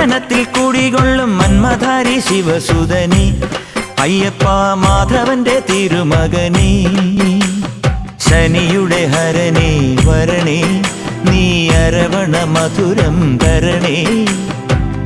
ചന്ദനത്തിൽ കുടികൊള്ളും മന്മധാരി ശിവസുതനി അയ്യപ്പ മാധവന്റെ തിരുമകനേ ശനിയുടെ ഹരനേ വരണേ നീ അരവണ മധുരം തരണേ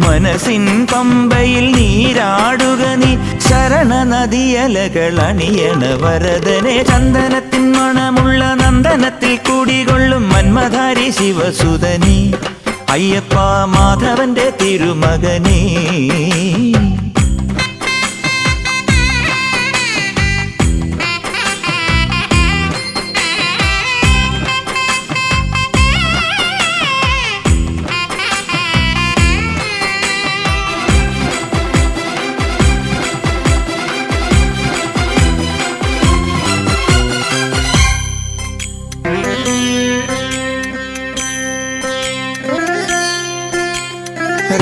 മനസ്സിൻ പമ്പയിൽ നീരാടുക നീ ശരണ നദിയലകൾ അണിയണ വരദനെ ചന്ദനത്തിൻ മണമുള്ള നന്ദനത്തിൽ കുടികൊള്ളും മന്മധാരി ശിവസുതനി അയ്യപ്പ മാധവന്റെ തിരുമകനേ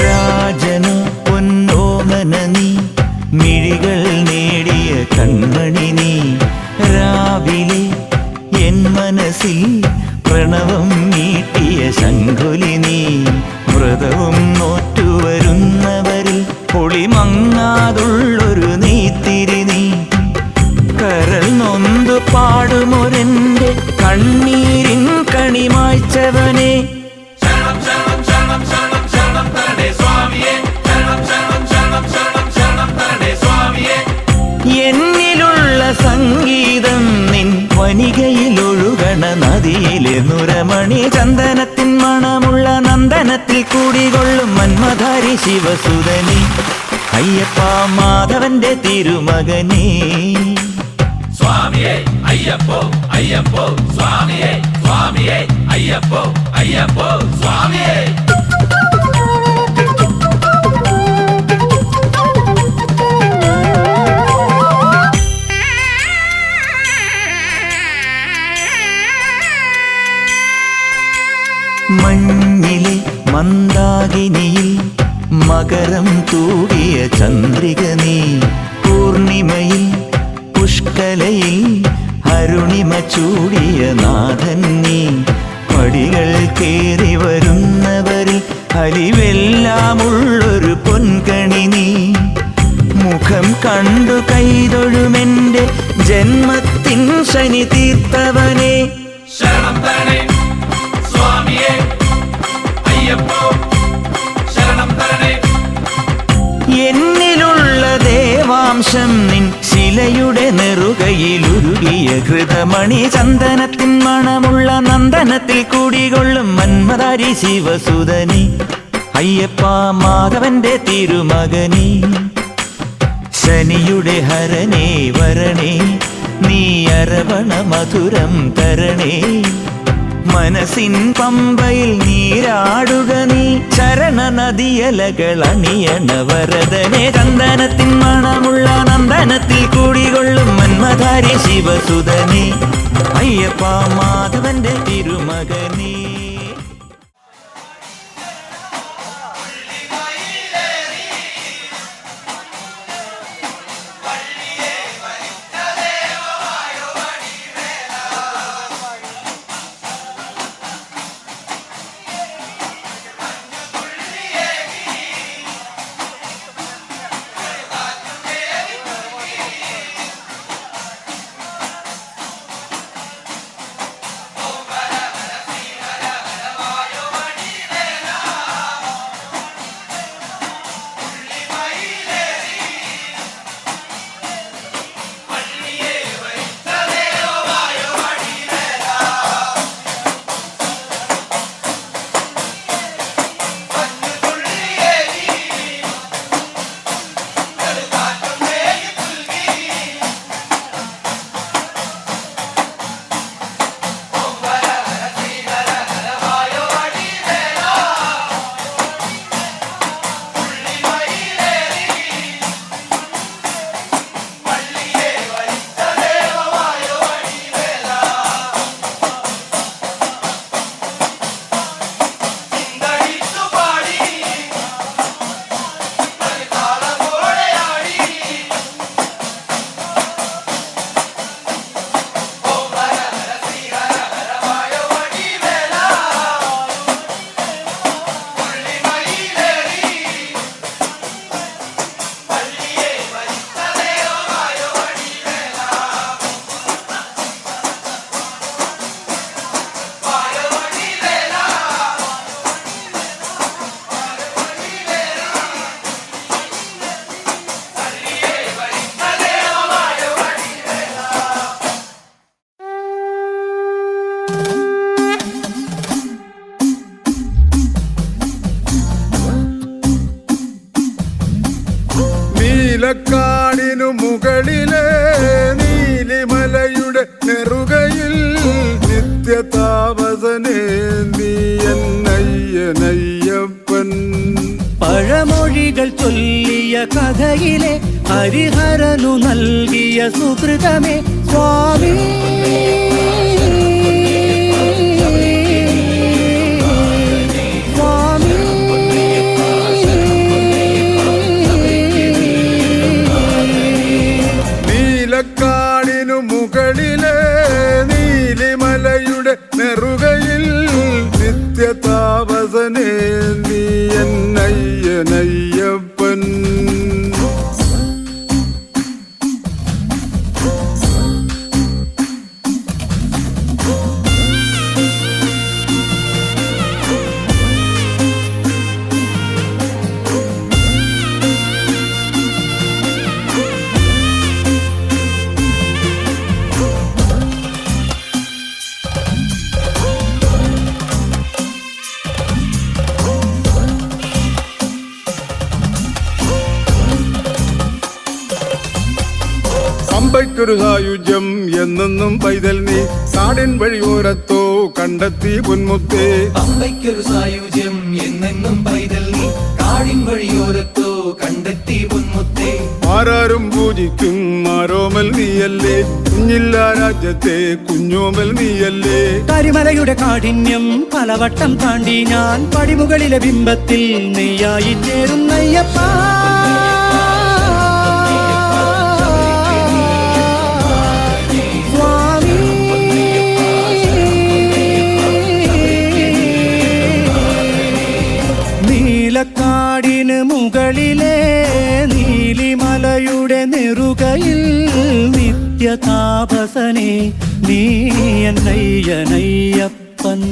രാജനു പൊന്നോമന നീ മിഴികൾ നേടിയ കൺമണി നീ രാവിലെ എൻ മനസ്സിൽ പ്രണവം നീട്ടിയ ശംഖുലി നീ വ്രതവും നോറ്റുവരുന്നവരിൽ പൊളിമങ്ങാതുള്ളൊരു നീത്തിരി നീ കരൾ നൊന്തു പാടുമൊരെൻ്റെ കണ്ണീരിൻ കണിമായ്ച്ചവനെ എന്നിലുള്ള സംഗീതം നിൻ വനികയിലൊഴുകണ നദിയിലെ നുരമണി ചന്ദനത്തിൻ മണമുള്ള നന്ദനത്തിൽ കൂടികൊള്ളും മന്മധാരി ശിവസുതനി അയ്യപ്പ മാധവന്റെ തിരുമകനേ സ്വാമിയേ അയ്യപ്പോ അയ്യപ്പോ സ്വാമിയേ സ്വാമിയേ അയ്യപ്പോ അയ്യപ്പോ സ്വാമിയേ മഞ്ഞിലെ മന്ദാകിനിയിൽ മകരം തൂകിയ ചന്ദ്രിക നീ പൂർണിമയിൽ പുഷ്കലയിൽ അരുണിമ ചൂടിയ നാഥൻ നീ പടികൾ കേറി വരുന്നവരിൽ അലിവെല്ലാമുള്ളൊരു പൊൻകണി നീ മുഖം കണ്ടു കൈതൊഴുമെൻ്റെ ജന്മത്തിൻ ശനി തീർത്തവനെ ശരണം തരണേ സ്വാമിയേ അയ്യപ്പോ ശരണം തരണേ എന്നിലുള്ള ദേവാംശം നിൻ ശിലയുടെ നെറുകയിലുരുകിയ ഘൃതമണി ചന്ദനത്തിൻ മണമുള്ള നന്ദനത്തിൽ കൂടികൊള്ളും മന്മധാരി ശിവസുതനി അയ്യപ്പ മാധവന്റെ തിരുമകനേ ശനിയുടെ ഹരനേ വരണേ നീ അരവണ മധുരം തരണേ മനസ്സിൻ പമ്പയിൽ നീരാടുക നീ ശരണ നദിയലകൾ അണിയണ വരദനെ ചന്ദനത്തിൻ മണമുള്ള നന്ദനത്തിൽ കൂടികൊള്ളും മന്മധാരി ശിവസുതനി അയ്യപ്പ മാധവന്റെ തിരുമകനേ നീലക്കാടിനു മുകളിലെ നീലിമലയുടെ നെറുകയിൽ നിത്യതാപസനേ നീ എന്നയ്യനയ്യപ്പൻ. പഴമൊഴികൾ ചൊല്ലിയ കഥയിലെ ഹരിഹരനു നൽകിയ സുകൃതമേ സ്വാമി. നീലക്കാടിനു മുകളിലെ നീലിമലയുടെ നെറുകയിൽ നിത്യതാപസനേ നീ എന്നയ്യനയ്യപ്പൻ. പമ്പയ്ക്കൊരു സായുജ്യം എന്നെന്നും പൈതൽ നീ കാടിൻ വഴിയോരത്തോ കണ്ടെത്തി പൊന്മുത്തേ. പമ്പയ്ക്കൊരു സായുജ്യം എന്നെന്നും പൈതൽ നീ കാടിൻ വഴിയോരത്തോ കണ്ടെത്തി പൊന്മുത്തേ. ആരാരും പൂജിക്കും ആരോമൽ നീയല്ലേ, കുഞ്ഞില്ല രാജ്യത്തെ കുഞ്ഞോമൽ നീയല്ലേ. കരിമലയുടെ കാഠിന്യം പലവട്ടം താണ്ടി ഞാൻ പടിമുകളിലെ ബിംബത്തിൽ നെയ്യായി ചേരുന്നയ്യപ്പ. നീലക്കാടിന് മുകളിലെ നീലിമലയുടെ നെറുകയിൽ നിത്യതാപസനേ നീ എന്നയ്യനയ്യപ്പൻ.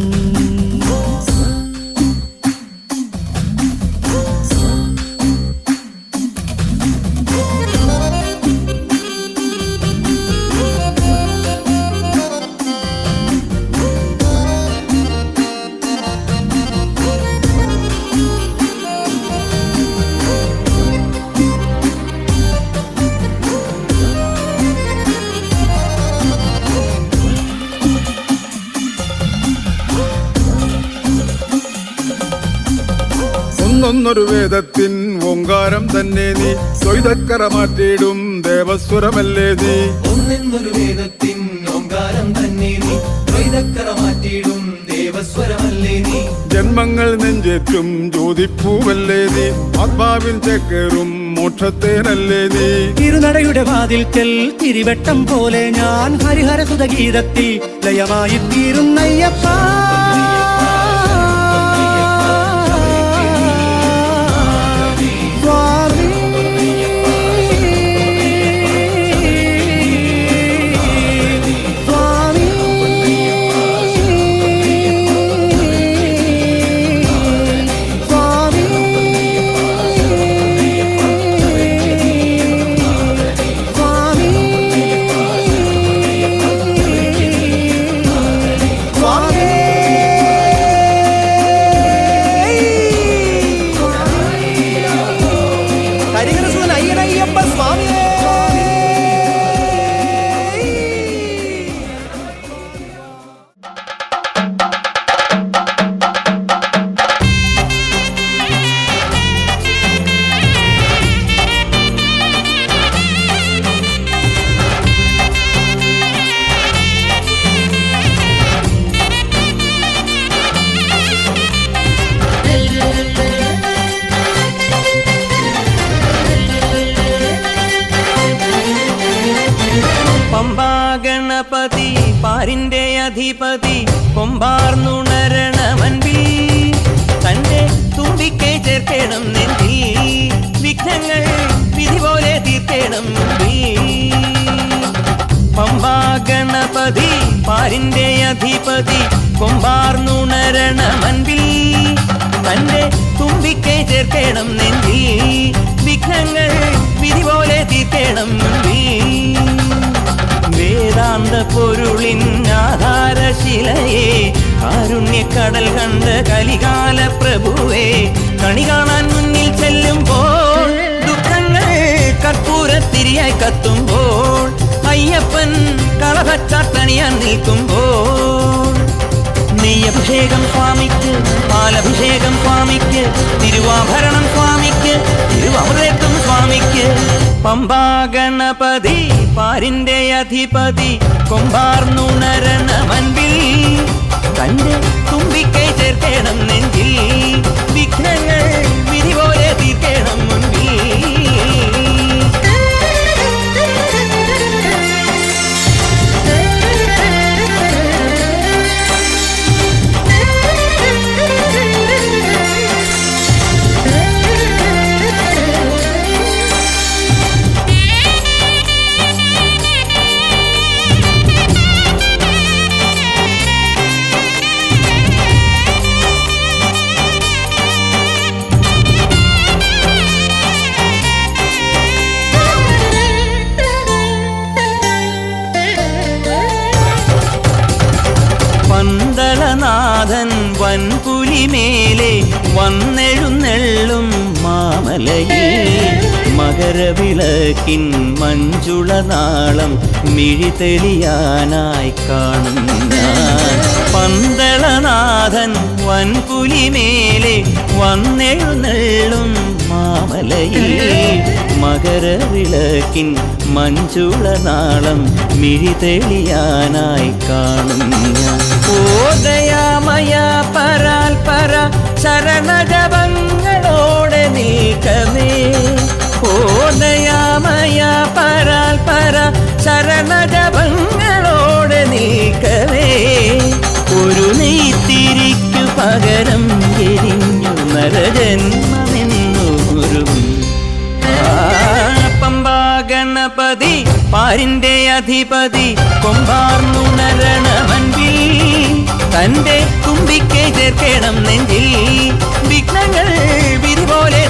ഒന്നൊന്നൊരു വേദത്തിൻ ഓങ്കാരം തന്നെ നീ, ദ്വൈതക്കറ മാറ്റിയിടും ദേവസ്വരമല്ലേ നീ. ഒന്നെന്നൊരു വേദത്തിൻ ഓങ്കാരം തന്നെ നീ, ദ്വൈതക്കറ മാറ്റിയിടും ദേവസ്വരമല്ലേ നീ. ജന്മങ്ങൾ നെഞ്ചേറ്റും ജ്യോതിപ്പൂവല്ലേ നീ, ആത്മാവിൻ ചേക്കേറും മോക്ഷത്തേനല്ലേ നീ. തിരുനടയുടെ വാതിൽക്കൽ തിരിവട്ടം പോലെ ഞാൻ ഹരിഹരസുത ഗീതത്തിൽ ലയമായി തീരുന്നയ്യപ്പ. ഗണപതി പാരിന്റെ അധിപതി കൊമ്പാർന്നുണരണമൻപി തന്റെ തുമ്പിക്കെ ചേർക്കണം നെഞ്ചി വിഘ്നങ്ങൾ വിധി പോലെ തീർക്കണം പമ്പാ ഗണപതി പാരിന്റെ അധിപതി കൊമ്പാർന്നുണരണമൻപി തന്റെ തുമ്പിക്കെ ചേർക്കണം നെഞ്ചി വിഘ്നങ്ങൾ വിധി പോലെ തീർക്കണം വേദാന്ത പൊരുളിൻ ആധാരശിലയെ കാരുണ്യക്കടൽ കണ്ട കലികാല പ്രഭുവേ കണി കാണാൻ മുന്നിൽ ചെല്ലുമ്പോൾ ദുഃഖങ്ങൾ കർപ്പൂരത്തിരിയായി കത്തുമ്പോൾ അയ്യപ്പൻ കളഭച്ചാട്ടണിയാൻ നിൽക്കുമ്പോൾ നെയ്യഭിഷേകം സ്വാമിക്ക്, പാലഭിഷേകം സ്വാമിക്ക്, തിരുവാഭരണം സ്വാമിക്ക്, തിരുവമൃതം സ്വാമിക്ക്. പമ്പാ ഗണപതി പാരിന്റെ അധിപതി കൊമ്പാർന്നുണരണ മൻപിൽ തന്റെ തുമ്പിക്കൈ ചേർക്കണം നെഞ്ചിൽ, വിഘ്നങ്ങൾ വിധി പോലെ തീർക്കണം മുൻപിൽ. പന്തളനാഥൻ വൻപുലിമേലെ വന്നെഴുന്നെള്ളും മാമലയിൽ മകരവിളക്കിൻ മഞ്ജുളനാളം മിഴിതെളിയാനായി കാണും ഞാൻ. പന്തളനാഥൻ വൻപുലിമേലെ വന്നെഴുന്നെള്ളും മാമലയിൽ മകരവിളക്കിൻ മഞ്ജുളനാളം മിഴിതെളിയാനായി കാണും ഞാൻ. ഓ ദയാമയ പരാൽപര ശരണജപങ്ങളോടെ നീക്കമേ, ഓ ദയാമയ പരാൽപര ശരണജപങ്ങളോടെ നീക്കമേ. ഒരു നെയ്ത്തിരിക്കു പകരം എരിഞ്ഞു നരജന്മമെന്നൂരും. പമ്പാ ഗണപതി പാരിന്റെ അധിപതി കൊമ്പാർന്നുണരണ മൻപിൽ തന്റെ തുമ്പിക്കൈ ചേർക്കണം നെഞ്ചിൽ, വിഘ്നങ്ങൾ വിധി പോലെ